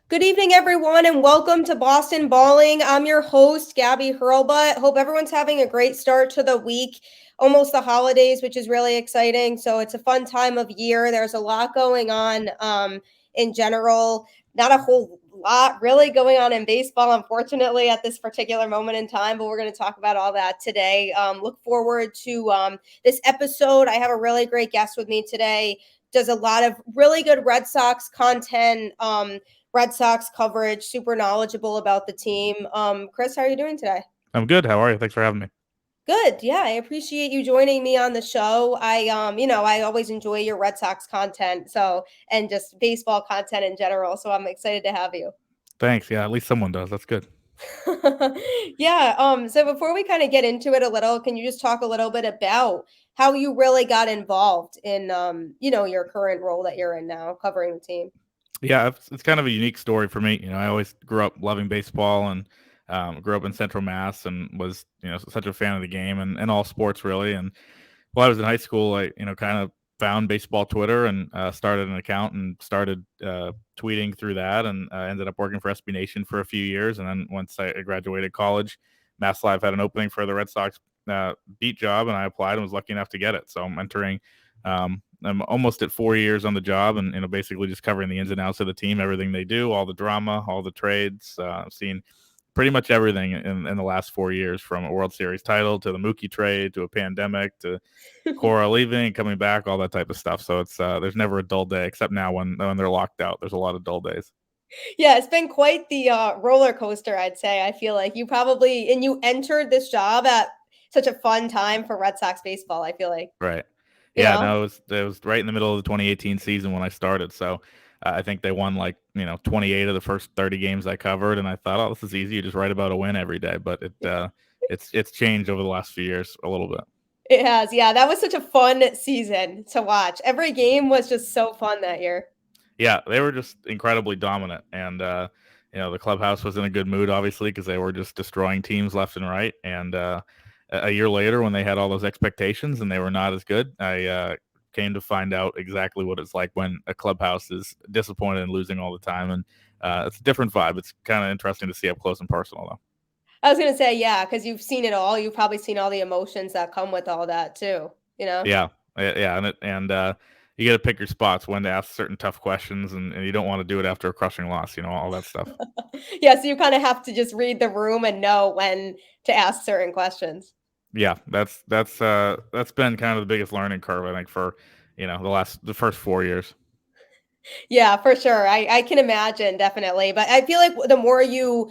Good evening, everyone, and welcome to Boston Balling. I'm your host, Gabby Hurlbut. Hope everyone's having a great start to the week. Almost the holidays, which is really exciting. So it's a fun time of year. There's a lot going on in general. Not a whole lot really going on in baseball, unfortunately, at this particular moment in time. But we're going to talk about all that today. Look forward to this episode. I have a really great guest with me today. Does a lot of really good Red Sox content. Red Sox coverage, super knowledgeable about the team. Chris, how are you doing today? I'm good. How are you? Thanks for having me. Good. Yeah, I appreciate you joining me on the show. I always enjoy your Red Sox content, and just baseball content in general. So I'm excited to have you. Thanks. Yeah, at least someone does. That's good. Yeah. So before we kind of get into it a little, can you just talk a little bit about how you really got involved in your current role that you're in now, covering the team? Yeah, it's kind of a unique story for me. I always grew up loving baseball and grew up in Central Mass and was such a fan of the game and all sports really. And while I was in high school, I kind of found baseball Twitter and started an account and started tweeting through that and ended up working for SB Nation for a few years. And then once I graduated college, Mass Live had an opening for the Red Sox beat job, and I applied and was lucky enough to get it. So I'm entering. I'm almost at 4 years on the job, and basically just covering the ins and outs of the team, everything they do, all the drama, all the trades. I've seen pretty much everything in the last 4 years, from a World Series title to the Mookie trade to a pandemic to Cora leaving and coming back, all that type of stuff. So it's there's never a dull day, except now when they're locked out. There's a lot of dull days. Yeah, it's been quite the roller coaster, I'd say. I feel like you entered this job at such a fun time for Red Sox baseball, I feel like, Right. you Yeah. know? No, it was right in the middle of the 2018 season when I started. So I think they won like 28 of the first 30 games I covered, and I thought, oh, this is easy. You just write about a win every day. But it's changed over the last few years a little bit. It has. Yeah, that was such a fun season to watch. Every game was just so fun that year. Yeah, they were just incredibly dominant, and the clubhouse was in a good mood, obviously, because they were just destroying teams left and right. And a year later, when they had all those expectations and they were not as good, I came to find out exactly what it's like when a clubhouse is disappointed and losing all the time, and it's a different vibe. It's kind of interesting to see up close and personal, though. I was gonna say, yeah, because you've seen it all. You've probably seen all the emotions that come with all that too, you know? Yeah, yeah, and you got to pick your spots when to ask certain tough questions, and you don't want to do it after a crushing loss. All that stuff. Yeah, so you kind of have to just read the room and know when to ask certain questions. Yeah, that's been kind of the biggest learning curve, I think, for the first 4 years. Yeah, for sure. I can imagine, definitely. But I feel like the more you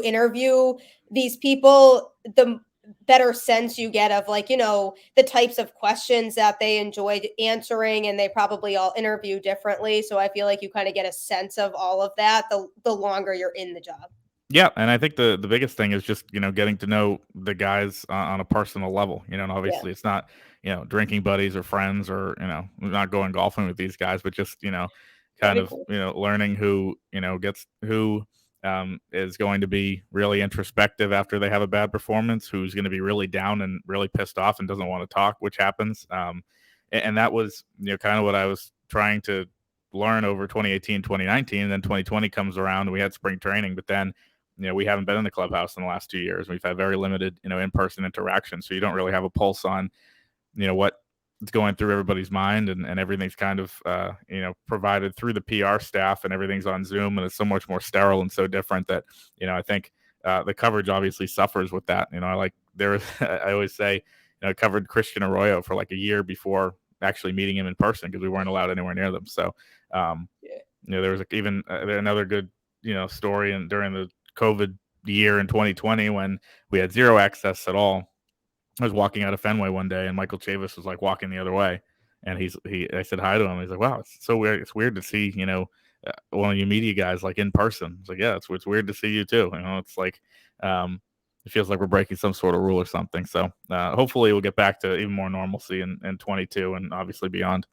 interview these people, the better sense you get of the types of questions that they enjoyed answering, and they probably all interview differently. So I feel like you kind of get a sense of all of that the longer you're in the job. Yeah, and I think the biggest thing is just getting to know the guys on a personal level. And Yeah, obviously it's not drinking buddies or friends, or not going golfing with these guys, but just that'd kind be of cool. learning who gets who is going to be really introspective after they have a bad performance, who's going to be really down and really pissed off and doesn't want to talk, which happens. And that was kind of what I was trying to learn over 2018, 2019, and then 2020 comes around and we had spring training, but then we haven't been in the clubhouse in the last 2 years. We've had very limited, in-person interaction. So you don't really have a pulse on, what is going through everybody's mind, and everything's kind of, provided through the PR staff, and everything's on Zoom, and it's so much more sterile and so different that, I think the coverage obviously suffers with that. I always say, I covered Christian Arroyo for like a year before actually meeting him in person because we weren't allowed anywhere near them. So, Yeah. there was even another good, story and during the COVID year in 2020 when we had zero access at all. I was walking out of Fenway one day and Michael Chavis was like walking the other way, and I said hi to him. He's like, "Wow, it's so weird. It's weird to see one of you media guys like in person." It's like, "Yeah, it's weird to see you too." It's like it feels like we're breaking some sort of rule or something. So hopefully we'll get back to even more normalcy in 22 and obviously beyond.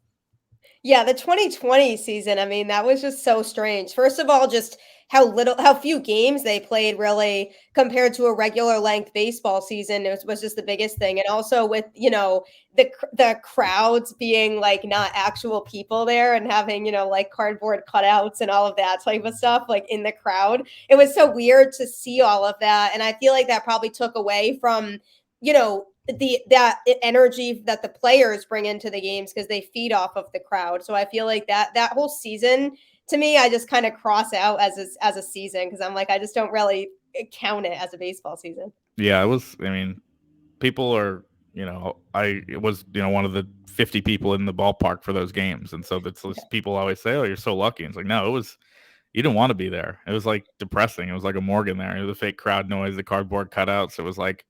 Yeah, the 2020 season, I mean, that was just so strange. First of all, just how few games they played really compared to a regular length baseball season was just the biggest thing. And also with, the crowds being like not actual people there and having, like cardboard cutouts and all of that type of stuff like in the crowd. It was so weird to see all of that. And I feel like that probably took away from, that energy that the players bring into the games because they feed off of the crowd. So I feel like that whole season, to me, I just kind of cross out as a season because I'm like I just don't really count it as a baseball season. Yeah, it was. I mean, people are. I was one of the 50 people in the ballpark for those games, and so that's people always say, "Oh, you're so lucky." And it's like, no, it was. You didn't want to be there. It was like depressing. It was like a morgue in there. It was the fake crowd noise, the cardboard cutouts. It was like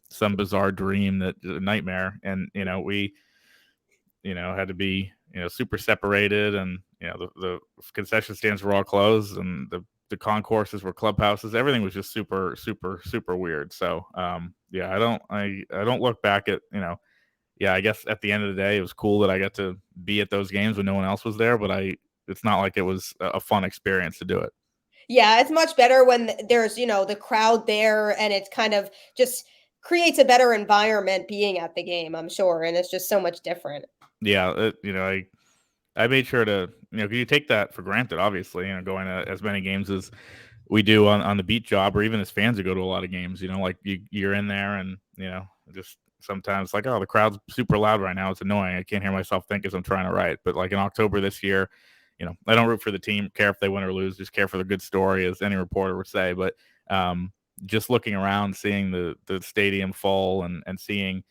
some bizarre dream, that a nightmare. And we had to be super separated, and the concession stands were all closed, and the concourses were clubhouses. Everything was just super super super weird. So yeah, I don't look back at yeah, I guess at the end of the day it was cool that I got to be at those games when no one else was there, but it's not like it was a fun experience to do it. Yeah, it's much better when there's, the crowd there and it kind of just creates a better environment being at the game, I'm sure. And it's just so much different. Yeah, I made sure to, 'cause you take that for granted, obviously, going to as many games as we do on the beat job, or even as fans who go to a lot of games, like you're in there, and, just sometimes like, oh, the crowd's super loud right now. It's annoying. I can't hear myself think as I'm trying to write. But like in October this year, I don't root for the team, care if they win or lose, just care for the good story, as any reporter would say. But um, just looking around, seeing the stadium full, and seeing,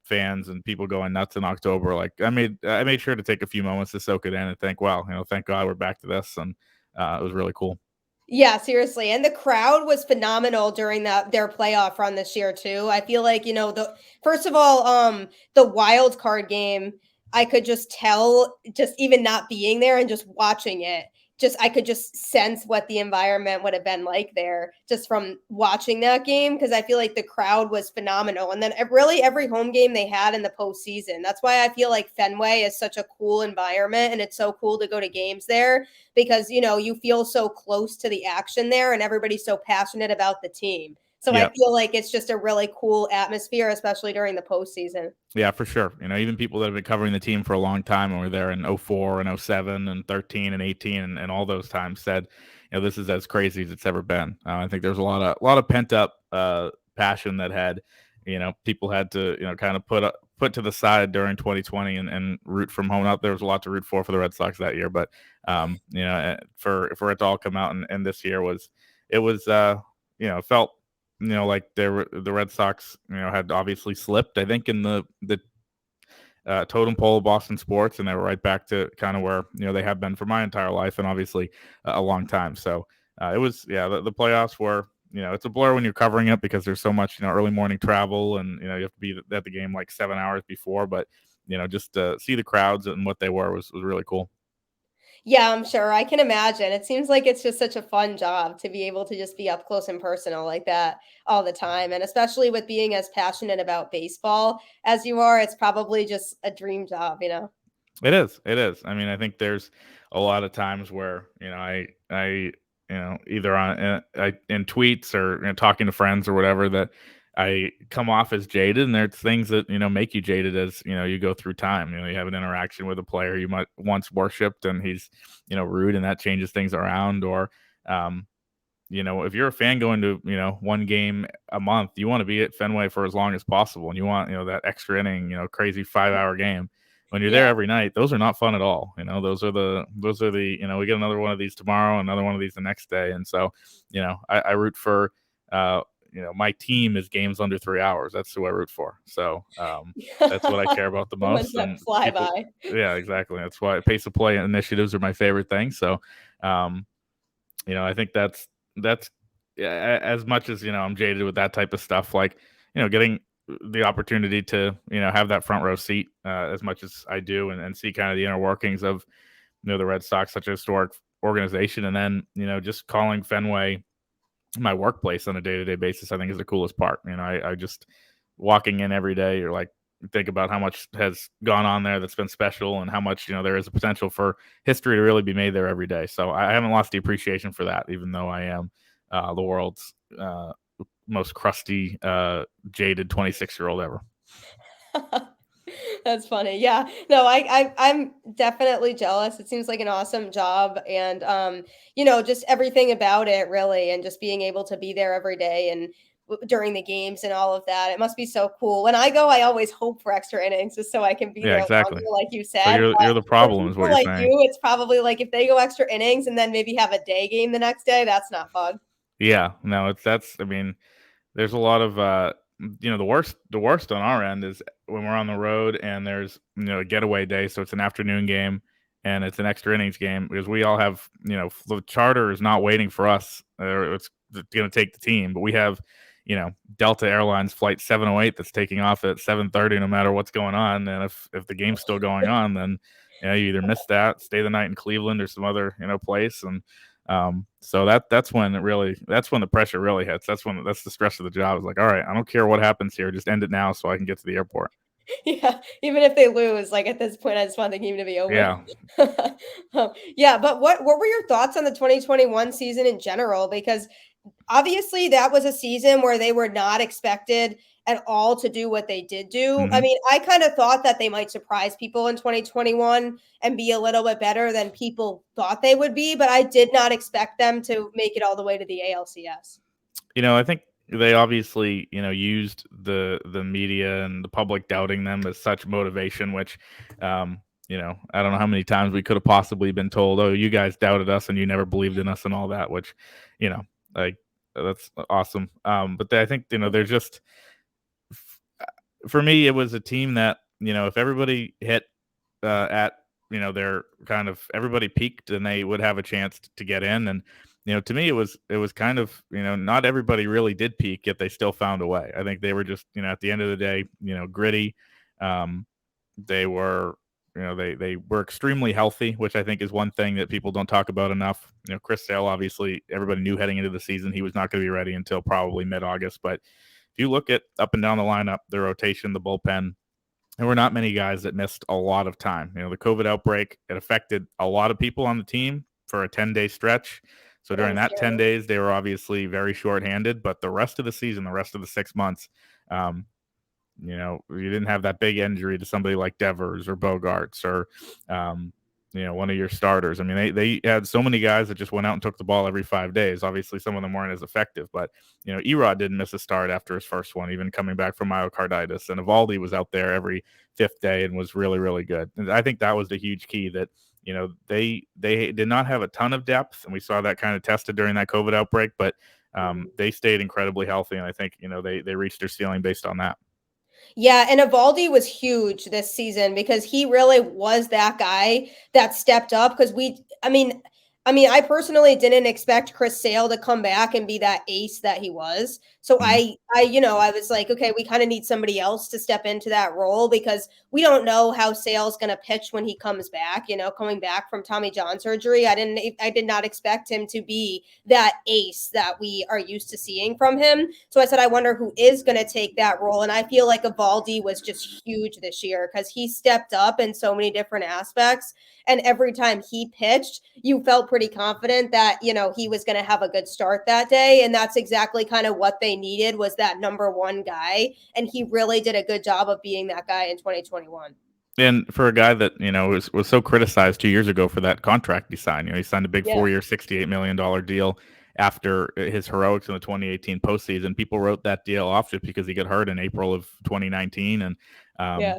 fans and people going nuts in October, like I made sure to take a few moments to soak it in and think, wow, thank God we're back to this. And it was really cool. Yeah, seriously. And the crowd was phenomenal during that their playoff run this year too. I feel like, the first of all, the wild card game, I could just tell just even not being there and just watching it. Just I could just sense what the environment would have been like there just from watching that game because I feel like the crowd was phenomenal. And then really every home game they had in the postseason. That's why I feel like Fenway is such a cool environment and it's so cool to go to games there because you feel so close to the action there and everybody's so passionate about the team. So I Yeah. feel like it's just a really cool atmosphere, especially during the postseason. Yeah, for sure. Even people that have been covering the team for a long time and were there in '04 and '07 and 13 and 18, and all those times said, this is as crazy as it's ever been. I think there's a lot of pent up passion that had, people had to, kind of put to the side during 2020, and root from home out. There was a lot to root for the Red Sox that year, but for it to all come out, and this year it was felt like the Red Sox, had obviously slipped, I think, in the totem pole of Boston sports, and they were right back to kind of where they have been for my entire life, and obviously a long time. So it was, yeah, the playoffs were, it's a blur when you're covering it because there's so much early morning travel, and you have to be at the game like 7 hours before. But just to see the crowds and what they were was really cool. Yeah, I'm sure. I can imagine. It seems like it's just such a fun job to be able to just be up close and personal like that all the time. And especially with being as passionate about baseball as you are, it's probably just a dream job. It is. It is. I mean, I think there's a lot of times where either in tweets, or talking to friends or whatever, that I come off as jaded, and there's things that make you jaded as you go through time. You have an interaction with a player you might once worshipped, and he's rude, and that changes things around. Or um, if you're a fan going to, one game a month, you want to be at Fenway for as long as possible. And you want, that extra inning, crazy 5 hour game. When you're there Yeah. every night, those are not fun at all. Those are the, we get another one of these tomorrow, another one of these the next day. And so, I root for, my team is games under 3 hours. That's who I root for. So, that's what I care about the The ones most. that And fly people, by. yeah, exactly. That's why pace of play initiatives are my favorite thing. So, um, I think that's yeah, as much as I'm jaded with that type of stuff. Like getting the opportunity to have that front row seat, as much as I do, and see kind of the inner workings of the Red Sox, such a historic organization, and then just calling Fenway my workplace on a day to day basis, I think is the coolest part. I just walking in every day, you're like, think about how much has gone on there that's been special, and how much there is a potential for history to really be made there every day. So I haven't lost the appreciation for that, even though I am the world's most crusty, jaded 26-year-old ever. That's funny. Yeah. No, I'm definitely jealous. It seems like an awesome job, and just everything about it really, and just being able to be there every day and during the games and all of that. It must be so cool. When I go, I always hope for extra innings just so I can be Yeah, there exactly. longer, like you So said. you're the For problem, is what people you're like saying. you, it's probably like if they go extra innings and then maybe have a day game the next day, that's not fun. Yeah, no, that's. I mean, there's a lot of the worst on our end is when we're on the road and there's a getaway day, so it's an afternoon game and it's an extra innings game, because we all have the charter is not waiting for us, or it's going to take the team, but we have Delta Airlines flight 708 that's taking off at 7:30 no matter what's going on, and if the game's still going on, then you either miss that, stay the night in Cleveland or some other place, and so that's when the pressure really hits. That's the stress of the job. It's like, all right, I don't care what happens here, just end it now so I can get to the airport. Yeah, even if they lose, like at this point, I just want the game to be over. Yeah. Yeah, but what were your thoughts on the 2021 season in general? Because obviously that was a season where they were not expected at all to do what they did do. I Hmm. mean, I kind of thought that they might surprise people in 2021 and be a little bit better than people thought they would be, but I did not expect them to make it all the way to the ALCS. I think they obviously, used the media and the public doubting them as such motivation, which, I don't know how many times we could have possibly been told, "Oh, you guys doubted us and you never believed in us," and all that, which, like, that's awesome. But I think, they're just, for me, it was a team that, if everybody hit at their kind of everybody peaked, and they would have a chance to get in. And to me, it was kind of not everybody really did peak, yet they still found a way. I think they were just at the end of the day gritty. Um, they were they were extremely healthy, which I think is one thing that people don't talk about enough. Chris Sale, obviously everybody knew heading into the season he was not going to be ready until probably mid-August, but if you look at up and down the lineup, the rotation, the bullpen, there were not many guys that missed a lot of time. The COVID outbreak, it affected a lot of people on the team for a 10-day stretch. So That during was that 10 scary. days, they were obviously very shorthanded. But the rest of the season, the rest of the 6 months, um, you didn't have that big injury to somebody like Devers or Bogarts or, one of your starters. I mean, they had so many guys that just went out and took the ball every 5 days. Obviously, some of them weren't as effective, but, Erod didn't miss a start after his first one, even coming back from myocarditis. And Evaldi was out there every fifth day and was really, really good. And I think that was the huge key that, they did not have a ton of depth, and we saw that kind of tested during that COVID outbreak, but they stayed incredibly healthy. And I think, they reached their ceiling based on that. Yeah, and Evaldi was huge this season because he really was that guy that stepped up because I personally didn't expect Chris Sale to come back and be that ace that he was. So Mhm. I was like, okay, we kind of need somebody else to step into that role because we don't know how Sale's going to pitch when he comes back, coming back from Tommy John surgery. I did not expect him to be that ace that we are used to seeing from him. So I said, I wonder who is going to take that role. And I feel like Evaldi was just huge this year because he stepped up in so many different aspects. And every time he pitched, you felt pretty confident that, he was going to have a good start that day. And that's exactly kind of what they needed was that number one guy. And he really did a good job of being that guy in 2021. And for a guy that was so criticized 2 years ago for that contract he signed, he signed a big Yeah. 4-year, $68 million deal after his heroics in the 2018 postseason. People wrote that deal off just because he got hurt in April of 2019, and Yeah.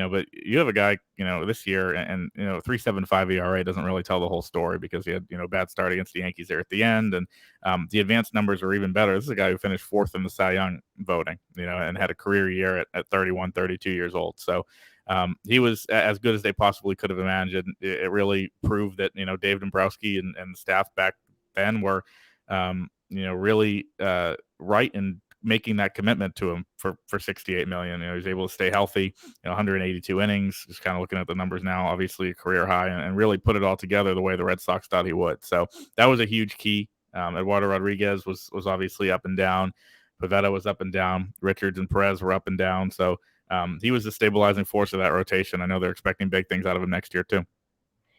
but you have a guy this year, and 3.75 ERA doesn't really tell the whole story because he had bad start against the Yankees there at the end, and the advanced numbers are even better. This is a guy who finished fourth in the Cy Young voting, and had a career year at 31, 32 years old. So. He was as good as they possibly could have imagined. It really proved that Dave Dombrowski and the staff back then were really right in making that commitment to him for 68 million. He was able to stay healthy, 182 innings. Just kind of looking at the numbers now, obviously a career high, and really put it all together the way the Red Sox thought he would. So that was a huge key. Eduardo Rodriguez was obviously up and down. Pivetta was up and down. Richards and Perez were up and down. So he was the stabilizing force of that rotation. I know they're expecting big things out of him next year too.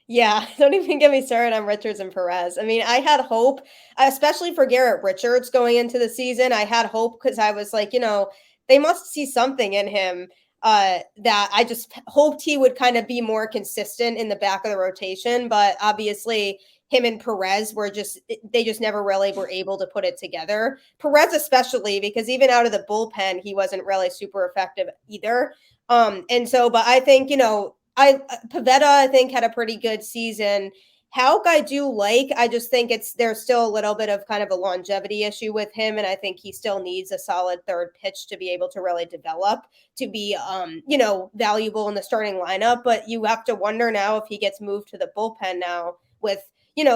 Yeah, don't even get me started on Richards and Perez. I mean, I had hope, especially for Garrett Richards going into the season. I had hope because I was like, they must see something in him that I just hoped he would kind of be more consistent in the back of the rotation. But obviously, him and Perez they just never really were able to put it together. Perez, especially, because even out of the bullpen, he wasn't really super effective either. But I think, Pavetta, I think, had a pretty good season. Hauk, I do like. I just think there's still a little bit of kind of a longevity issue with him, and I think he still needs a solid third pitch to be able to really develop to be, valuable in the starting lineup. But you have to wonder now if he gets moved to the bullpen now with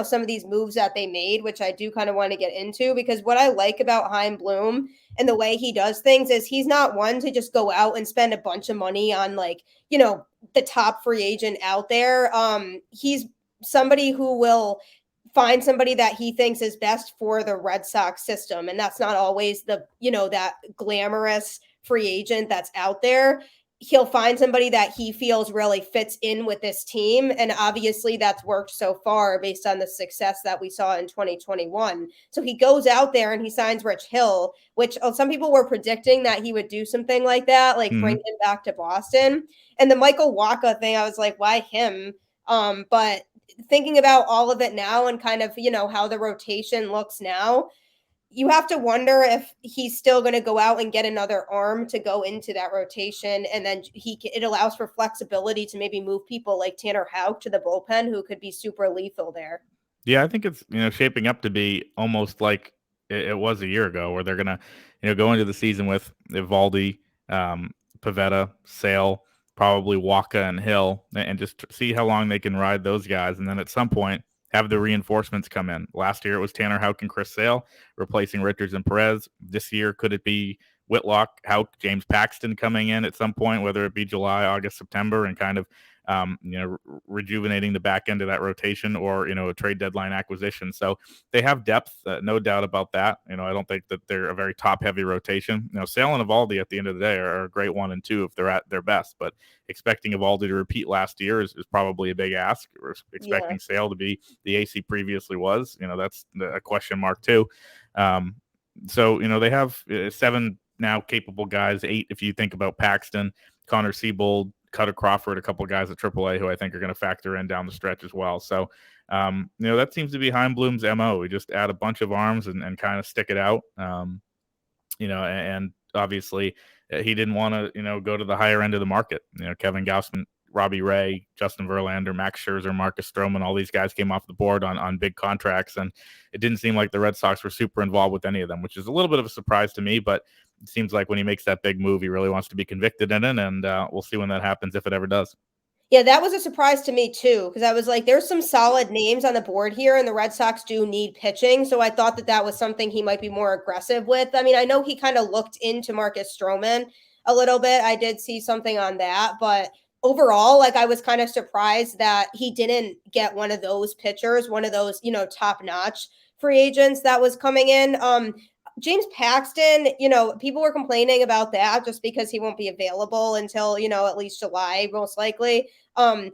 some of these moves that they made, which I do kind of want to get into, because what I like about Chaim Bloom and the way he does things is he's not one to just go out and spend a bunch of money on, like, the top free agent out there. He's somebody who will find somebody that he thinks is best for the Red Sox system. And that's not always that glamorous free agent that's out there. He'll find somebody that he feels really fits in with this team. And obviously that's worked so far based on the success that we saw in 2021. So he goes out there and he signs Rich Hill, which some people were predicting that he would do something like that, like bring him back to Boston. And the Michael Wacha thing, I was like, why him? But thinking about all of it now and kind of, how the rotation looks now, you have to wonder if he's still going to go out and get another arm to go into that rotation. And then it allows for flexibility to maybe move people like Tanner Houck to the bullpen, who could be super lethal there. Yeah, I think it's shaping up to be almost like it was a year ago, where they're gonna go into the season with Evaldi, Pavetta, Sale, probably Wacha and Hill, and just see how long they can ride those guys, and then at some point have the reinforcements come in. Last year it was Tanner Houck and Chris Sale replacing Richards and Perez. This year, could it be Whitlock, Houck, James Paxton coming in at some point, whether it be July, August, September, and kind of rejuvenating the back end of that rotation, or a trade deadline acquisition. So they have depth, no doubt about that. I don't think that they're a very top heavy rotation. Sale and Evaldi at the end of the day are a great 1 and 2 if they're at their best, but expecting Evaldi to repeat last year is probably a big ask. We're expecting Sale to be the AC previously was. That's a question mark too. So they have 7 now capable guys, 8 if you think about Paxton, Connor Siebold, Cutter Crawford, a couple of guys at AAA who I think are going to factor in down the stretch as well. So, that seems to be Chaim Bloom's MO. We just add a bunch of arms and kind of stick it out. And obviously he didn't want to, go to the higher end of the market. Kevin Gausman, Robbie Ray, Justin Verlander, Max Scherzer, Marcus Stroman, all these guys came off the board on big contracts, and it didn't seem like the Red Sox were super involved with any of them, which is a little bit of a surprise to me, but it seems like when he makes that big move, he really wants to be convicted in it, and we'll see when that happens, if it ever does. Yeah, that was a surprise to me too, because I was like, there's some solid names on the board here, and the Red Sox do need pitching. So I thought that was something he might be more aggressive with. I mean, I know he kind of looked into Marcus Stroman a little bit. I did see something on that, but overall, like, I was kind of surprised that he didn't get one of those pitchers, one of those, top-notch free agents that was coming in. James Paxton, people were complaining about that just because he won't be available until, at least July, most likely. And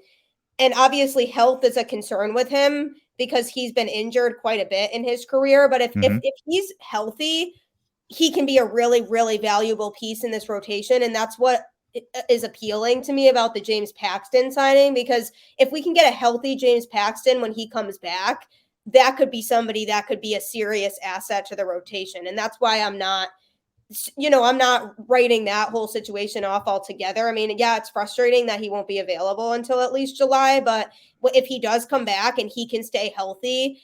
obviously health is a concern with him because he's been injured quite a bit in his career. But if he's healthy, he can be a really, really valuable piece in this rotation. And that's what is appealing to me about the James Paxton signing, because if we can get a healthy James Paxton when he comes back, that could be somebody that could be a serious asset to the rotation. And that's why I'm not writing that whole situation off altogether. I mean, yeah, it's frustrating that he won't be available until at least July, but if he does come back and he can stay healthy,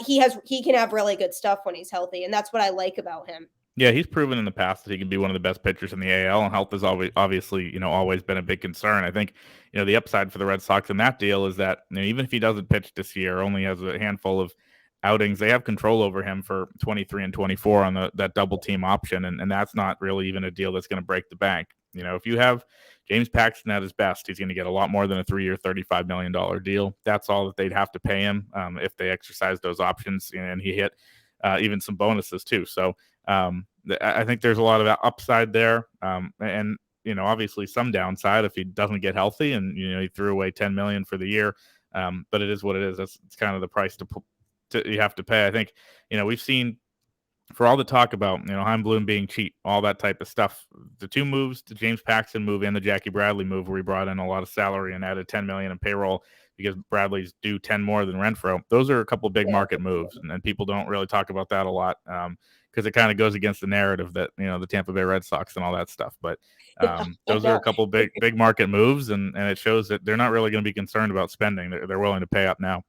he can have really good stuff when he's healthy. And that's what I like about him. Yeah, he's proven in the past that he can be one of the best pitchers in the AL, and health has obviously always been a big concern. I think the upside for the Red Sox in that deal is that even if he doesn't pitch this year, only has a handful of outings, they have control over him for 23 and 24 on that double team option, and that's not really even a deal that's going to break the bank. If you have James Paxton at his best, he's going to get a lot more than a 3-year, $35 million deal. That's all that they'd have to pay him if they exercise those options, and he hit even some bonuses too. So I think there's a lot of upside there. And obviously some downside if he doesn't get healthy, and he threw away $10 million for the year. But it is what it is. It's kind of the price you have to pay. I think we've seen, for all the talk about Heim Bloom being cheap, all that type of stuff, the two moves, the James Paxton move and the Jackie Bradley move, where he brought in a lot of salary and added $10 million in payroll because Bradley's due 10 more than Renfroe. Those are a couple of big market moves, and people don't really talk about that a lot because it kind of goes against the narrative that the Tampa Bay Red Sox and all that stuff. But those are a couple big market moves, and it shows that they're not really going to be concerned about spending. They're willing to pay up now.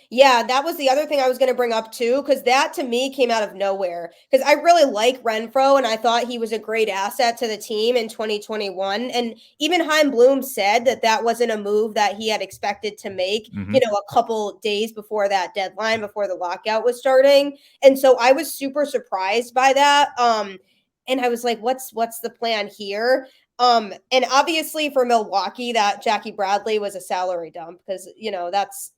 Yeah, that was the other thing I was going to bring up too, because that to me came out of nowhere. Because I really like Renfroe, and I thought he was a great asset to the team in 2021. And even Heim Bloom said that wasn't a move that he had expected to make, a couple days before that deadline, before the lockout was starting. And so I was super surprised by that. And I was like, what's the plan here? And obviously for Milwaukee, that Jackie Bradley was a salary dump because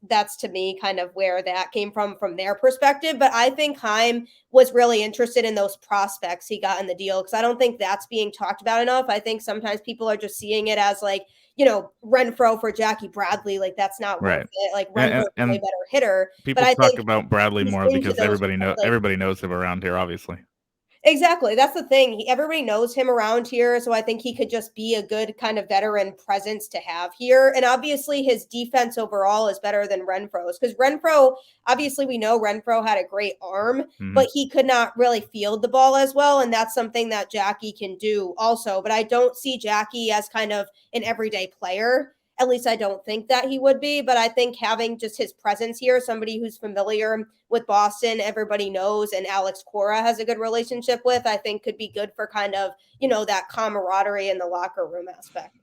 that's to me kind of where that came from their perspective. But I think Heim was really interested in those prospects he got in the deal, because I don't think that's being talked about enough. I think sometimes people are just seeing it as like, Renfroe for Jackie Bradley, like that's not worth it. Like Renfroe's a way better hitter. People but I talk think about Bradley more because everybody knows him around here, obviously. Exactly. That's the thing. Everybody knows him around here. So I think he could just be a good kind of veteran presence to have here. And obviously his defense overall is better than Renfroe's, because Renfroe, obviously we know Renfroe had a great arm, but he could not really field the ball as well. And that's something that Jackie can do also. But I don't see Jackie as kind of an everyday player. At least I don't think that he would be, but I think having just his presence here, somebody who's familiar with Boston, everybody knows, and Alex Cora has a good relationship with, I think could be good for kind of, that camaraderie in the locker room aspect.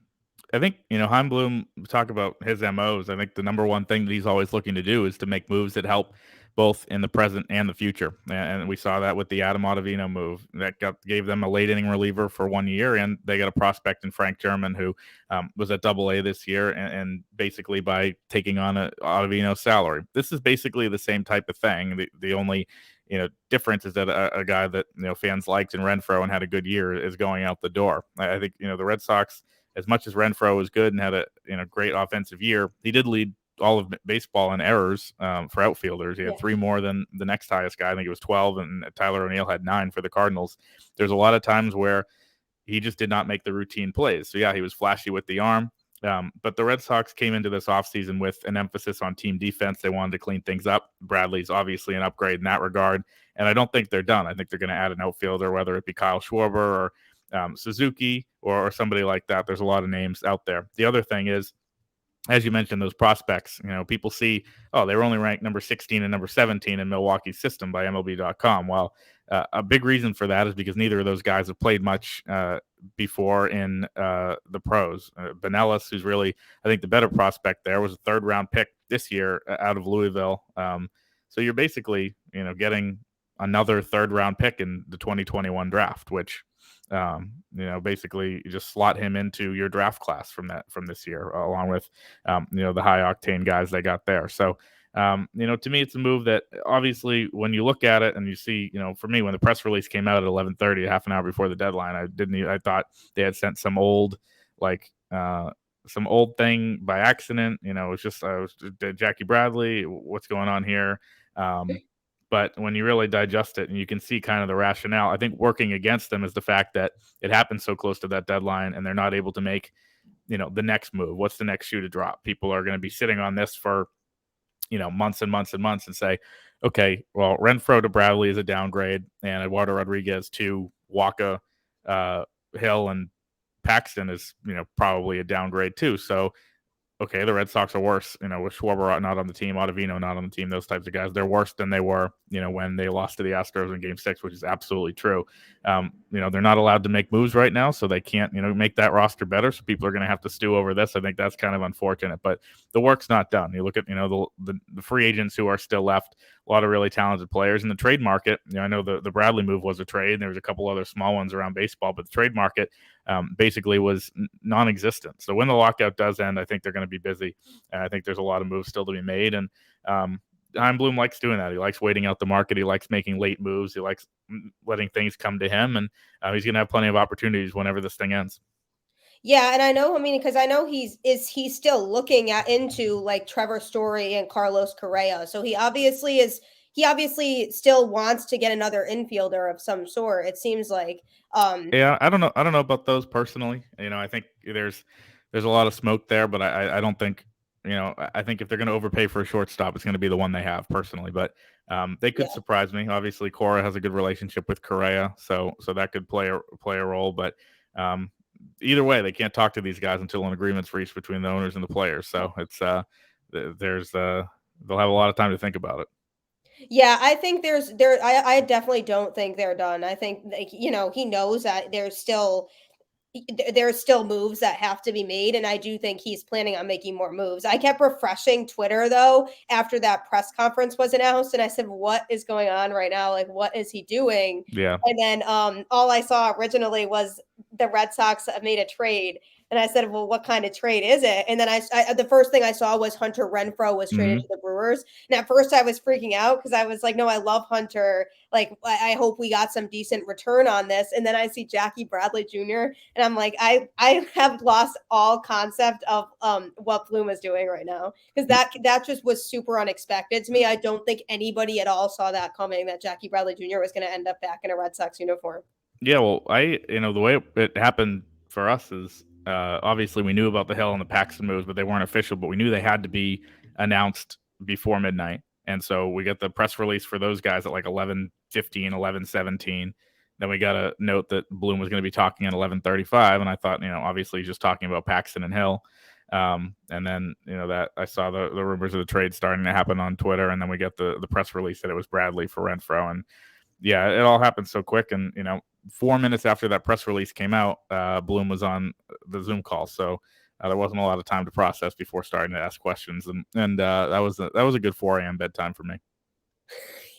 I think, Heim Bloom, talk about his MOs. I think the number one thing that he's always looking to do is to make moves that help both in the present and the future. And we saw that with the Adam Ottavino move that gave them a late inning reliever for 1 year. And they got a prospect in Frank German who was at AA this year. And basically by taking on a Ottavino salary, this is basically the same type of thing. The only, difference is that a guy that, fans liked in Renfroe and had a good year is going out the door. I think, the Red Sox, as much as Renfroe was good and had a great offensive year, he did lead all of baseball in errors for outfielders. He had 3 more than the next highest guy. I think it was 12, and Tyler O'Neill had 9 for the Cardinals. There's a lot of times where he just did not make the routine plays. So, yeah, he was flashy with the arm. But the Red Sox came into this offseason with an emphasis on team defense. They wanted to clean things up. Bradley's obviously an upgrade in that regard. And I don't think they're done. I think they're going to add an outfielder, whether it be Kyle Schwarber or Suzuki or somebody like that. There's a lot of names out there. The other thing is, as you mentioned, those prospects, people see, they were only ranked number 16 and number 17 in Milwaukee's system by MLB.com. Well, a big reason for that is because neither of those guys have played much before in the pros. Benelis, who's really, I think, the better prospect there, was a 3rd-round pick this year out of Louisville. So you're basically, getting another 3rd-round pick in the 2021 draft, which basically you just slot him into your draft class from this year, along with the high octane guys they got there. So to me, it's a move that obviously when you look at it and you see, for me, when the press release came out at 11:30, half an hour before the deadline, I thought they had sent some old thing by accident. It was just Jackie Bradley. What's going on here? But when you really digest it and you can see kind of the rationale, I think working against them is the fact that it happened so close to that deadline and they're not able to make, the next move. What's the next shoe to drop? People are going to be sitting on this for, months and months and months and say, okay, well, Renfroe to Bradley is a downgrade and Eduardo Rodriguez to Waka, Hill, and Paxton is, probably a downgrade too. So, okay, the Red Sox are worse, with Schwarber not on the team, Ottavino not on the team, those types of guys. They're worse than they were, when they lost to the Astros in Game 6, which is absolutely true. They're not allowed to make moves right now, so they can't, make that roster better. So people are going to have to stew over this. I think that's kind of unfortunate, but the work's not done. You look at, the free agents who are still left, a lot of really talented players in the trade market. I know the Bradley move was a trade, and there was a couple other small ones around baseball, but the trade market basically was non-existent. So when the lockout does end, I think they're going to be busy. And I think there's a lot of moves still to be made. And Heim Bloom likes doing that. He likes waiting out the market. He likes making late moves. He likes letting things come to him. And he's going to have plenty of opportunities whenever this thing ends. Yeah, and I know, I mean, because I know he's still looking at into like Trevor Story and Carlos Correa. So he obviously still wants to get another infielder of some sort. It seems like. Yeah, I don't know. I don't know about those personally. I think there's a lot of smoke there, but I don't think I think if they're going to overpay for a shortstop, it's going to be the one they have personally. But they could Yeah. surprise me. Obviously, Cora has a good relationship with Correa, so that could play a role. But um, either way, they can't talk to these guys until an agreement's reached between the owners and the players. So it's there's they'll have a lot of time to think about it. Yeah, I think I definitely don't think they're done. I think like, he knows that there's still moves that have to be made, and I do think he's planning on making more moves. I kept refreshing Twitter though after that press conference was announced, and I said, "What is going on right now? Like, what is he doing?" Yeah. And then all I saw originally was the Red Sox have made a trade, and I said, "Well, what kind of trade is it?" And then the first thing I saw was Hunter Renfroe was traded Hmm. to the Brewers, and at first I was freaking out because I was like, "No, I love Hunter. Like, I hope we got some decent return on this." And then I see Jackie Bradley Jr. and I'm like, I have lost all concept of what Bloom is doing right now because that just was super unexpected to me. I don't think anybody at all saw that coming that Jackie Bradley Jr. was going to end up back in a Red Sox uniform. Yeah, well, the way it happened for us is obviously we knew about the Hill and the Paxton moves, but they weren't official. But we knew they had to be announced before midnight, and so we got the press release for those guys at like 11:15, 11:17. Then we got a note that Bloom was going to be talking at 11:35, and I thought, obviously just talking about Paxton and Hill. And then that I saw the rumors of the trade starting to happen on Twitter, and then we got the press release that it was Bradley for Renfro, and yeah, it all happened so quick. And 4 minutes after that press release came out, Bloom was on the Zoom call, so there wasn't a lot of time to process before starting to ask questions, and that was a good 4 a.m. bedtime for me.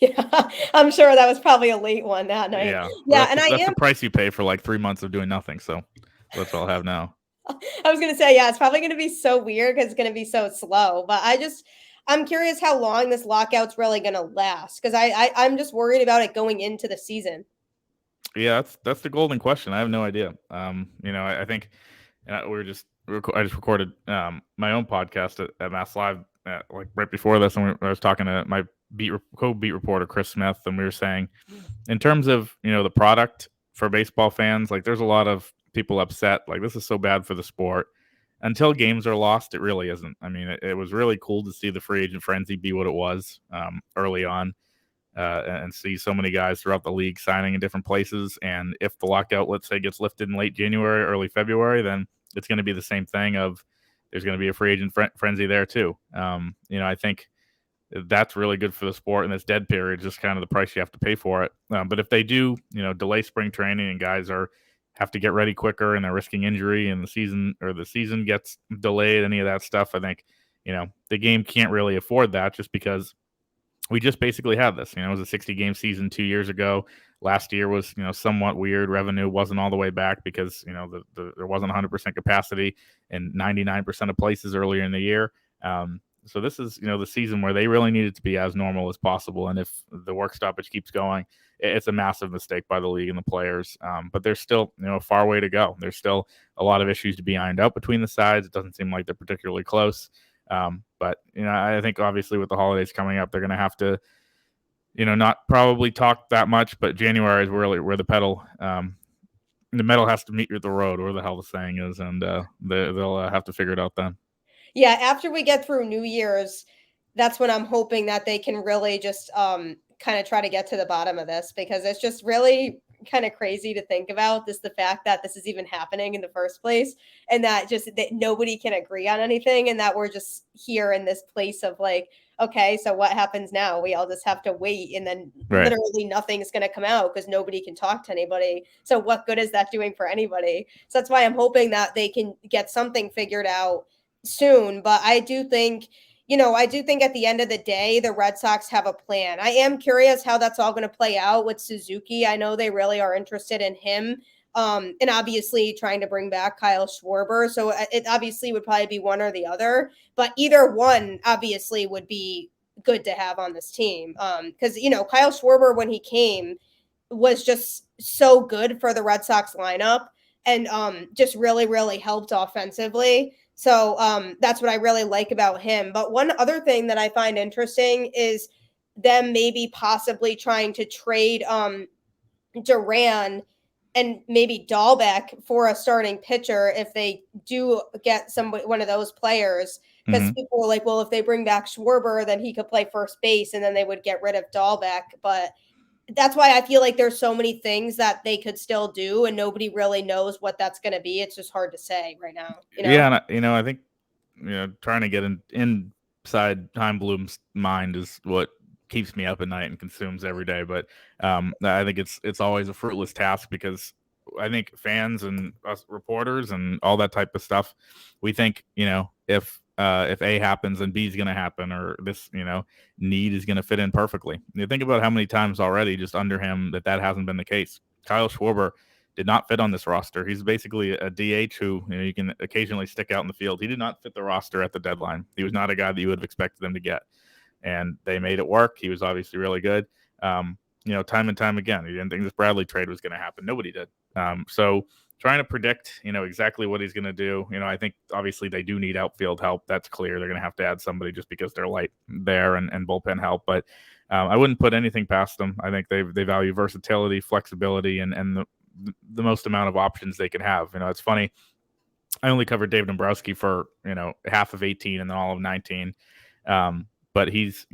Yeah, I'm sure that was probably a late one that night. Yeah, well, Yeah, and that's the price you pay for like 3 months of doing nothing. So that's what I'll have now. I was gonna say, yeah, it's probably gonna be so weird because it's gonna be so slow. But I'm curious how long this lockout's really gonna last because I'm just worried about it going into the season. Yeah, that's the golden question. I have no idea. I think I just recorded my own podcast at Mass Live like right before this, and I was talking to my co-beat reporter Chris Smith, and we were saying in terms of the product for baseball fans, like there's a lot of people upset, like this is so bad for the sport. Until games are lost, it really isn't. I mean, it was really cool to see the free agent frenzy be what it was early on, and see so many guys throughout the league signing in different places. And if the lockout, let's say, gets lifted in late January, early February, then it's going to be the same thing. Of there's going to be a free agent frenzy there too. I think that's really good for the sport. And this dead period is just kind of the price you have to pay for it. But if they do, delay spring training and guys have to get ready quicker and they're risking injury and the season gets delayed, any of that stuff, I think, the game can't really afford that just because we just basically had this. It was a 60-game season 2 years ago. Last year was, somewhat weird. Revenue wasn't all the way back because, there wasn't 100% capacity in 99% of places earlier in the year. So this is, the season where they really need it to be as normal as possible. And if the work stoppage keeps going, it's a massive mistake by the league and the players. But there's still, a far way to go. There's still a lot of issues to be ironed out between the sides. It doesn't seem like they're particularly close. But I think obviously with the holidays coming up, they're going to have to, not probably talk that much, but January is really where the metal has to meet the road, or the hell the saying is, and they'll have to figure it out then. Yeah, after we get through New Year's, that's when I'm hoping that they can really just kind of try to get to the bottom of this because it's just really kind of crazy to think about the fact that this is even happening in the first place and that just that nobody can agree on anything and that we're just here in this place of like, okay, so what happens now? We all just have to wait and then Right. literally nothing's going to come out because nobody can talk to anybody. So what good is that doing for anybody? So that's why I'm hoping that they can get something figured out soon. But I do think at the end of the day, the Red Sox have a plan. I am curious how that's all going to play out with Suzuki. I know they really are interested in him. And obviously trying to bring back Kyle Schwarber. So it obviously would probably be one or the other, but either one obviously would be good to have on this team. Because, Kyle Schwarber, when he came, was just so good for the Red Sox lineup. and just really, really helped offensively. So that's what I really like about him. But one other thing that I find interesting is them maybe possibly trying to trade Duran and maybe Dahlbeck for a starting pitcher if they do get one of those players. Because Mhm. people were like, well, if they bring back Schwarber, then he could play first base, and then they would get rid of Dahlbeck. But that's why I feel like there's so many things that they could still do, and nobody really knows what that's going to be. It's just hard to say right now, you know? Yeah, and I think trying to get inside Time Bloom's mind is what keeps me up at night and consumes every day. But I think it's always a fruitless task because I think fans and us reporters and all that type of stuff, we think if A happens, then B is going to happen, or this need is going to fit in perfectly. You think about how many times already just under him that hasn't been the case. Kyle Schwarber did not fit on this roster. He's basically a DH who you can occasionally stick out in the field. He did not fit the roster at the deadline. He was not a guy that you would have expected them to get, and they made it work. He was obviously really good. Time and time again, he didn't think this Bradley trade was going to happen. Nobody did. So trying to predict, exactly what he's going to do. I think obviously they do need outfield help. That's clear. They're going to have to add somebody just because they're light there and bullpen help. But I wouldn't put anything past them. I think they value versatility, flexibility, and the most amount of options they can have. It's funny. I only covered Dave Dombrowski for half of 18 and then all of 19. But he's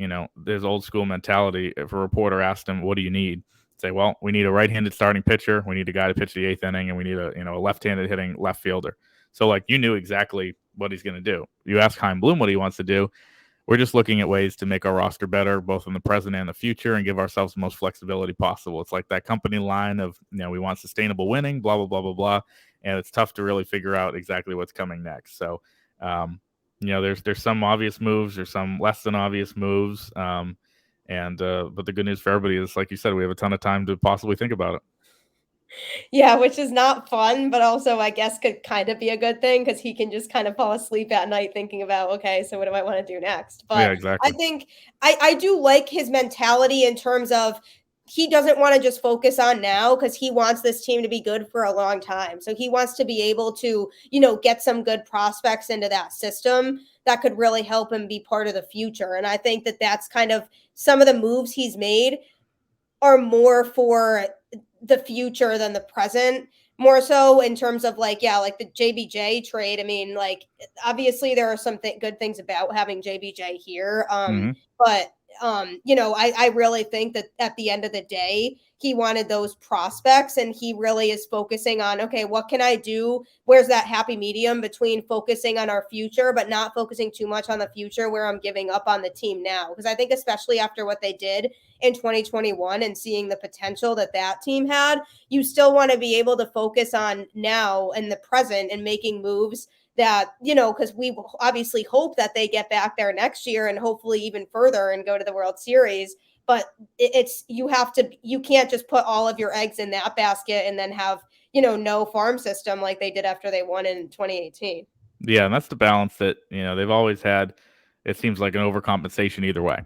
his old school mentality. If a reporter asked him, "What do you need?" Say, "Well, we need a right-handed starting pitcher. We need a guy to pitch the eighth inning, and we need a left-handed hitting left fielder." So like you knew exactly what he's going to do. You ask Chaim Bloom what he wants to do. We're just looking at ways to make our roster better, both in the present and the future, and give ourselves the most flexibility possible. It's like that company line of, we want sustainable winning, blah, blah, blah, blah, blah. And it's tough to really figure out exactly what's coming next. So, there's some obvious moves, there's some less than obvious moves. But the good news for everybody is, like you said, we have a ton of time to possibly think about it. Yeah, which is not fun, but also I guess could kind of be a good thing because he can just kind of fall asleep at night thinking about, okay, so what do I want to do next? Yeah, But I exactly. think I do like his mentality in terms of he doesn't want to just focus on now because he wants this team to be good for a long time. So he wants to be able to, get some good prospects into that system that could really help him be part of the future. And I think that that's kind of some of the moves he's made are more for the future than the present, more so in terms of like the JBJ trade. I mean, like obviously there are some good things about having JBJ here, Mm-hmm. but I really think that at the end of the day he wanted those prospects, and he really is focusing on, okay, what can I do? Where's that happy medium between focusing on our future but not focusing too much on the future where I'm giving up on the team now? Because I think especially after what they did in 2021 and seeing the potential that team had, you still want to be able to focus on now and the present and making moves that, because we obviously hope that they get back there next year and hopefully even further and go to the World Series. But you can't just put all of your eggs in that basket and then have, no farm system like they did after they won in 2018. Yeah, and that's the balance that they've always had. It seems like an overcompensation either way.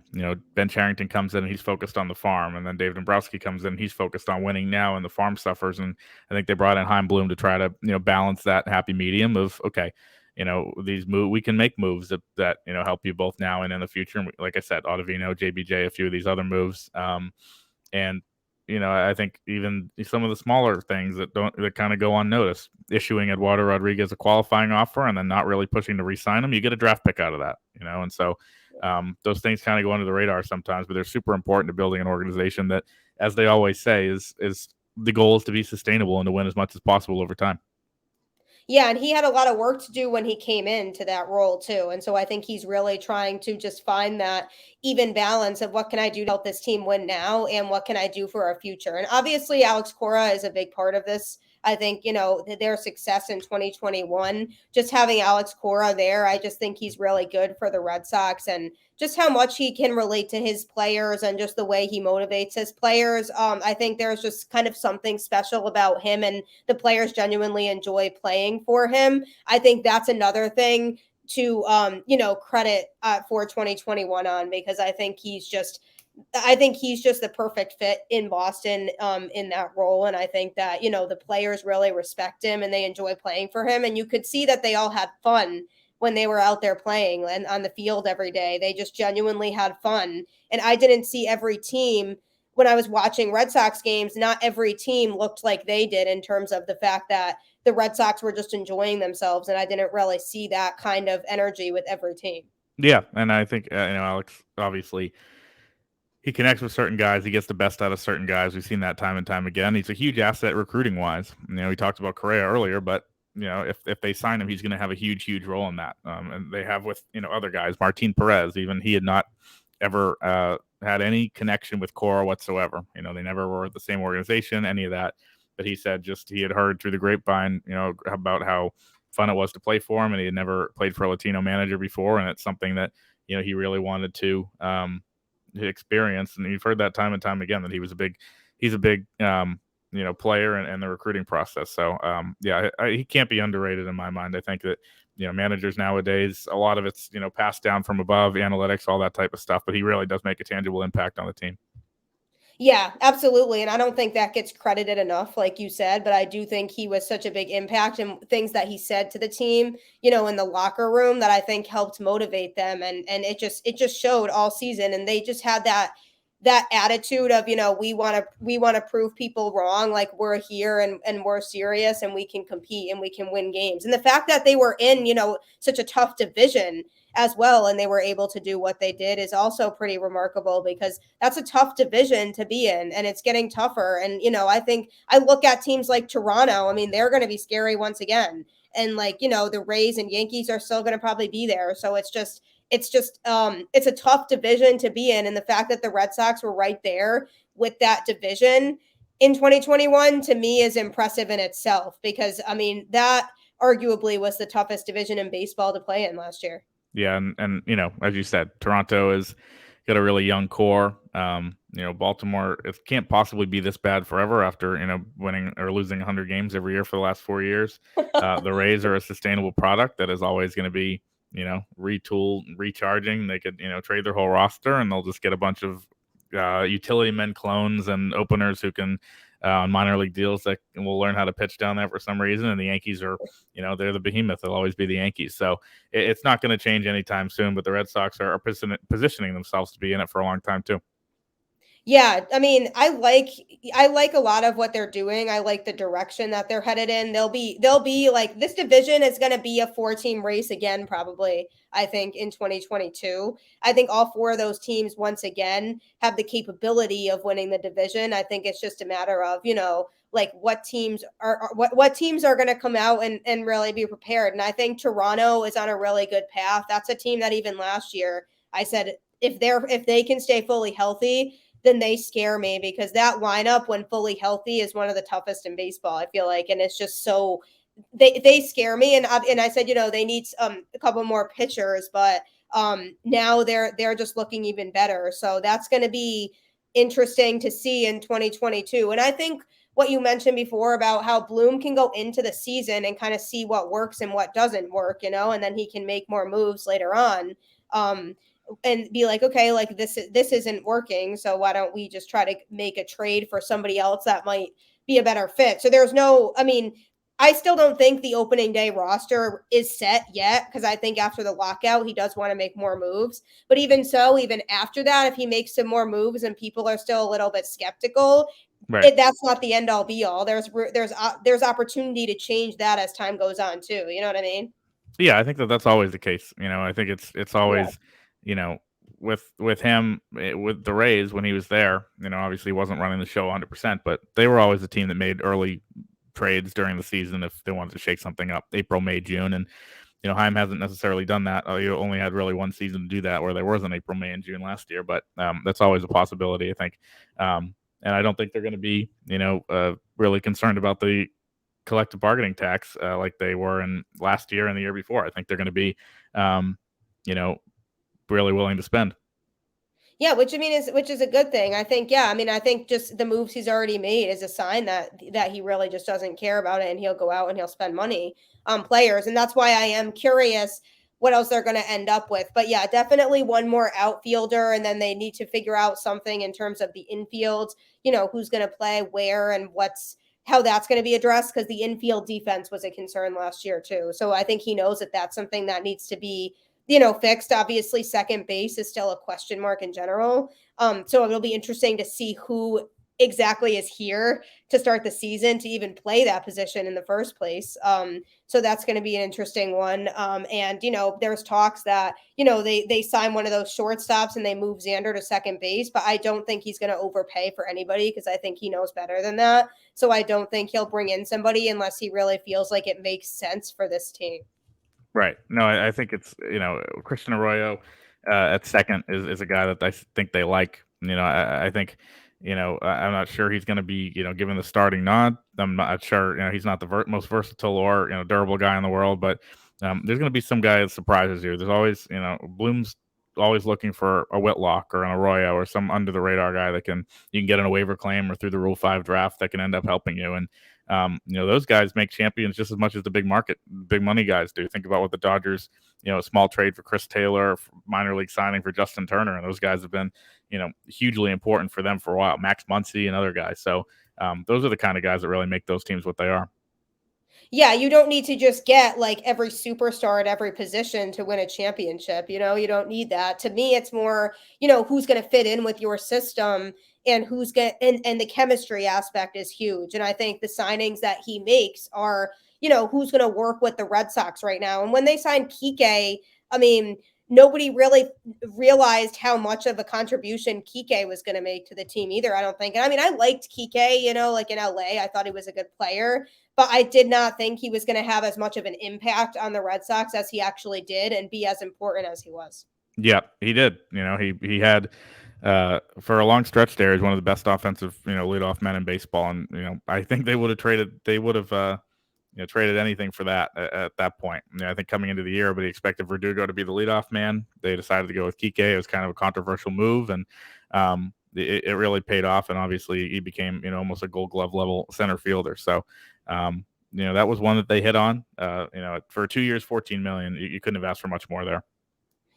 Ben Charrington comes in and he's focused on the farm, and then David Dombrowski comes in and he's focused on winning now, and the farm suffers. And I think they brought in Chaim Bloom to try to balance that happy medium of, okay, we can make moves that help you both now and in the future. And like I said, Ottavino, JBJ, a few of these other moves, and I think even some of the smaller things that kind of go unnoticed, issuing Eduardo Rodriguez a qualifying offer and then not really pushing to re-sign him, you get a draft pick out of that, and so those things kind of go under the radar sometimes, but they're super important to building an organization that, as they always say, is the goal is to be sustainable and to win as much as possible over time. Yeah, and he had a lot of work to do when he came into that role too. And so I think he's really trying to just find that even balance of what can I do to help this team win now and what can I do for our future. And obviously Alex Cora is a big part of this. I think, their success in 2021, just having Alex Cora there, I just think he's really good for the Red Sox, and just how much he can relate to his players and just the way he motivates his players. I think there's just kind of something special about him, and the players genuinely enjoy playing for him. I think that's another thing to credit for 2021 on, because I think he's just I think he's just the perfect fit in Boston in that role. And I think that, the players really respect him and they enjoy playing for him. And you could see that they all had fun when they were out there playing and on the field every day. They just genuinely had fun. And I didn't see every team when I was watching Red Sox games, not every team looked like they did in terms of the fact that the Red Sox were just enjoying themselves. And I didn't really see that kind of energy with every team. Yeah, and I think Alex obviously he connects with certain guys. He gets the best out of certain guys. We've seen that time and time again. He's a huge asset recruiting wise. We talked about Correa earlier, but if they sign him, he's going to have a huge role in that. And they have with other guys. Martin Perez, even he had not ever had any connection with Cora whatsoever. They never were the same organization, any of that. But he said just he had heard through the grapevine, about how fun it was to play for him, and he had never played for a Latino manager before, and it's something that he really wanted to experience. And you've heard that time and time again that he's a big player in the recruiting process. So he can't be underrated in my mind. I think that managers nowadays, a lot of it's passed down from above, analytics, all that type of stuff, but he really does make a tangible impact on the team. Yeah, absolutely. And I don't think that gets credited enough, like you said, but I do think he was such a big impact and things that he said to the team, in the locker room that I think helped motivate them. And it just showed all season. And they just had that attitude of, we want to prove people wrong. Like we're here and we're serious and we can compete and we can win games. And the fact that they were in, such a tough division as well and they were able to do what they did is also pretty remarkable because that's a tough division to be in and it's getting tougher. And I think I look at teams like Toronto. I mean, they're going to be scary once again. And the Rays and Yankees are still going to probably be there. So it's a tough division to be in. And the fact that the Red Sox were right there with that division in 2021 to me is impressive in itself because I mean that arguably was the toughest division in baseball to play in last year. Yeah, and as you said, Toronto is got a really young core. Baltimore, it can't possibly be this bad forever after winning or losing 100 games every year for the last 4 years. The Rays are a sustainable product that is always going to be retooled, recharging. They could trade their whole roster and they'll just get a bunch of utility men clones and openers who can on minor league deals that will learn how to pitch down there for some reason. And the Yankees are, they're the behemoth. They'll always be the Yankees. So it's not going to change anytime soon. But the Red Sox are positioning themselves to be in it for a long time too. Yeah, I mean, I like a lot of what they're doing. I like the direction that they're headed in. They'll be like this division is going to be a 4-team race again probably, I think in 2022. I think all four of those teams once again have the capability of winning the division. I think it's just a matter of, like what teams are what teams are going to come out and really be prepared. And I think Toronto is on a really good path. That's a team that even last year I said if they can stay fully healthy, then they scare me because that lineup when fully healthy is one of the toughest in baseball, I feel like. And it's just so they scare me. And I said, they need a couple more pitchers, but now they're just looking even better. So that's going to be interesting to see in 2022. And I think what you mentioned before about how Bloom can go into the season and kind of see what works and what doesn't work, and then he can make more moves later on. And be like, okay, like this isn't working, so why don't we just try to make a trade for somebody else that might be a better fit? So I still don't think the opening day roster is set yet because I think after the lockout he does want to make more moves. But even so, even after that, if he makes some more moves and people are still a little bit skeptical, Right. That's not the end all be all. There's opportunity to change that as time goes on too. You know what I mean? Yeah, I think that's always the case. I think it's Yeah. always, you know, with him with the Rays when he was there. Obviously he wasn't running the show 100%, but they were always the team that made early trades during the season if they wanted to shake something up. April, May, June, and Heim hasn't necessarily done that. He only had really one season to do that, where there was an April, May, and June last year. But that's always a possibility, I think. And I don't think they're going to be, really concerned about the collective bargaining tax like they were in last year and the year before. I think they're going to be, you know, really willing to spend. Yeah, which is a good thing. I think, yeah, I think just the moves he's already made is a sign that he really just doesn't care about it and he'll go out and he'll spend money on players. And that's why I am curious what else they're going to end up with. But yeah, definitely one more outfielder, and then they need to figure out something in terms of the infield, who's going to play where and how that's going to be addressed, because the infield defense was a concern last year too. So I think he knows that that's something that needs to be, fixed. Obviously, second base is still a question mark in general. So it'll be interesting to see who exactly is here to start the season to even play that position in the first place. So that's going to be an interesting one. And there's talks that they sign one of those shortstops and they move Xander to second base, but I don't think he's going to overpay for anybody, because I think he knows better than that. So I don't think he'll bring in somebody unless he really feels like it makes sense for this team. Right. No, I think it's Christian Arroyo at second is a guy that I think they like. I think I'm not sure he's going to be given the starting nod. I'm not sure he's not the most versatile or durable guy in the world, but there's going to be some guy that surprises you. There's always Bloom's always looking for a Whitlock or an Arroyo or some under the radar guy that you can get in a waiver claim or through the Rule 5 draft that can end up helping you. And those guys make champions just as much as the big money guys do. Think about what the Dodgers, a small trade for Chris Taylor, minor league signing for Justin Turner, and those guys have been, hugely important for them for a while. Max Muncy and other guys. So those are the kind of guys that really make those teams what they are. Yeah, you don't need to just get like every superstar at every position to win a championship. You don't need that. To me, it's more, who's going to fit in with your system, and and the chemistry aspect is huge. And I think the signings that he makes are, who's going to work with the Red Sox right now. And when they signed Kike, I mean, nobody really realized how much of a contribution Kike was going to make to the team either, I don't think. And I mean, I liked Kike, like in LA, I thought he was a good player, but I did not think he was going to have as much of an impact on the Red Sox as he actually did and be as important as he was. Yeah, he did. He had for a long stretch there, he's one of the best offensive, leadoff men in baseball. And, I think they would have traded anything for that at that point. I think coming into the year, everybody expected Verdugo to be the leadoff man. They decided to go with Kike. It was kind of a controversial move, and it really paid off. And obviously, he became almost a Gold Glove level center fielder. So, that was one that they hit on. For 2 years, $14 million, you couldn't have asked for much more there.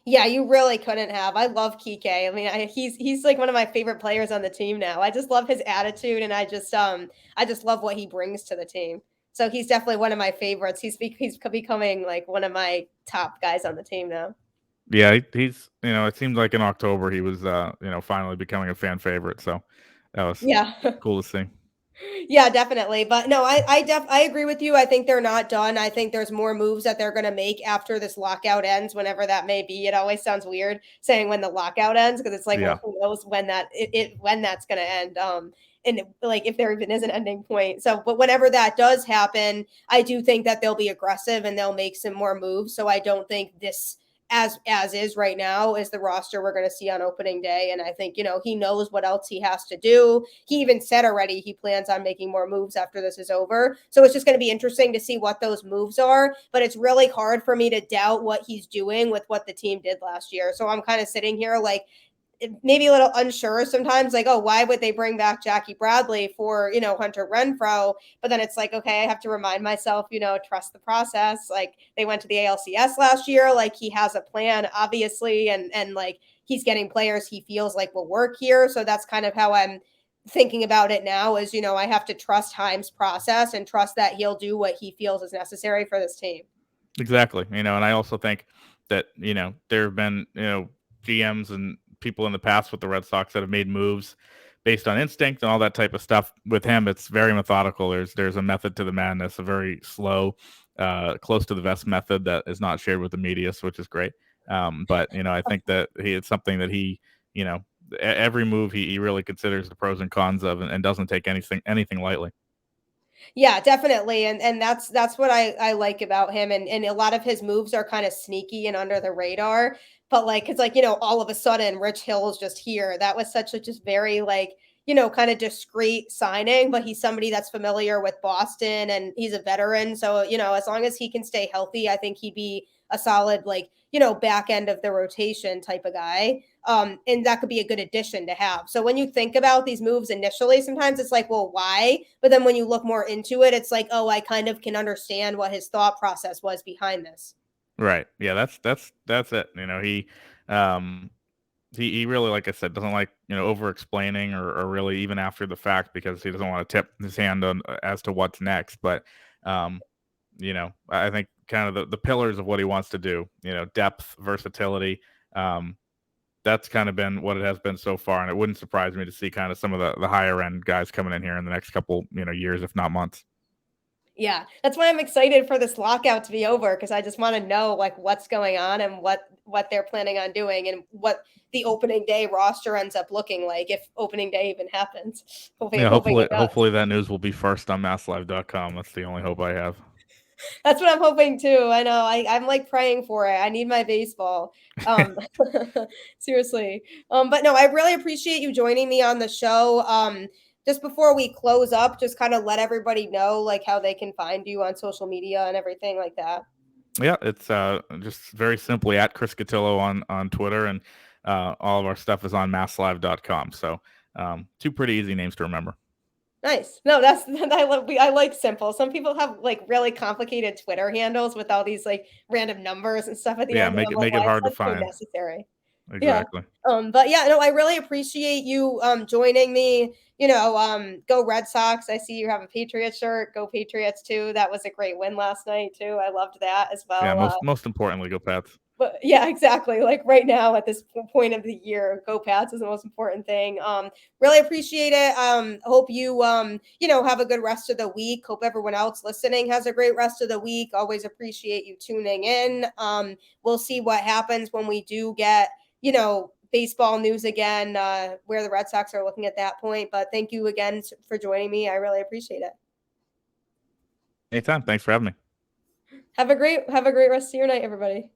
Yeah, you really couldn't have. I love Kike. I mean, he's like one of my favorite players on the team now. I just love his attitude, and I just love what he brings to the team. So he's definitely one of my favorites. He's becoming like one of my top guys on the team now. Yeah, he's it seemed like in October he was finally becoming a fan favorite. So that was Yeah. cool to see. Yeah, definitely. But no, I agree with you. I think they're not done. I think there's more moves that they're going to make after this lockout ends, whenever that may be. It always sounds weird saying when the lockout ends, because it's like, Yeah. well, who knows when when that's going to end. And like if there even is an ending point. So, but whenever that does happen, I do think that they'll be aggressive and they'll make some more moves. So I don't think this as is right now is the roster we're going to see on opening day. And I think, he knows what else he has to do. He even said already he plans on making more moves after this is over. So it's just going to be interesting to see what those moves are. But it's really hard for me to doubt what he's doing with what the team did last year. So I'm kind of sitting here like, maybe a little unsure sometimes, like, oh, why would they bring back Jackie Bradley for, Hunter Renfroe? But then it's like, okay, I have to remind myself, trust the process. Like they went to the ALCS last year, like he has a plan, obviously, and like he's getting players he feels like will work here. So that's kind of how I'm thinking about it now is, I have to trust Heim's process and trust that he'll do what he feels is necessary for this team. Exactly. And I also think that, there have been, GMs and people in the past with the Red Sox that have made moves based on instinct and all that type of stuff. With him, it's very methodical. There's a method to the madness, a very slow, close to the vest method that is not shared with the media, which is great. But I think that it's something that he, every move he really considers the pros and cons of, and doesn't take anything lightly. Yeah, definitely. And that's what I like about him. And a lot of his moves are kind of sneaky and under the radar. But like it's like, all of a sudden Rich Hill is just here. That was such a just very like, kind of discreet signing, but he's somebody that's familiar with Boston and he's a veteran. So, as long as he can stay healthy, I think he'd be a solid, like, back end of the rotation type of guy. And that could be a good addition to have. So when you think about these moves initially, sometimes it's like, well, why? But then when you look more into it, it's like, oh, I kind of can understand what his thought process was behind this. Right. Yeah, that's it. Um he really, like I said, doesn't like, over explaining or really even after the fact because he doesn't want to tip his hand on as to what's next. But um, I think kind of the pillars of what he wants to do, depth, versatility. Um, that's kind of been what it has been so far. And it wouldn't surprise me to see kind of some of the higher end guys coming in here in the next couple, years, if not months. Yeah, that's why I'm excited for this lockout to be over because I just want to know like what's going on and what they're planning on doing and what the opening day roster ends up looking like if opening day even happens. Yeah, Hoping hopefully it does. hopefully that news will be first on masslive.com. That's the only hope I have. That's what I'm hoping too. I know. I'm like praying for it. I need my baseball. Um, seriously. But no, I really appreciate you joining me on the show. Just before we close up, just kind of let everybody know like how they can find you on social media and everything like that. Yeah, it's just very simply at Chris Cotillo on Twitter, and all of our stuff is on masslive.com. So two pretty easy names to remember. Nice. No, that's I like simple. Some people have like really complicated Twitter handles with all these like random numbers and stuff at the Yeah, end, and make I'm it like, make it why is hard to that so find. necessary? Yeah. Exactly. But yeah, no, I really appreciate you joining me. Go Red Sox. I see you have a Patriots shirt. Go Patriots too. That was a great win last night too. I loved that as Yeah, well. most importantly, go Pats. But yeah, exactly. Like right now at this point of the year, go Pats is the most important thing. Really appreciate it. Hope you have a good rest of the week. Hope everyone else listening has a great rest of the week. Always appreciate you tuning in. We'll see what happens when we do get, baseball news again, where the Red Sox are looking at that point. But thank you again for joining me. I really appreciate it. Anytime. Thanks for having me. Have a great rest of your night, everybody.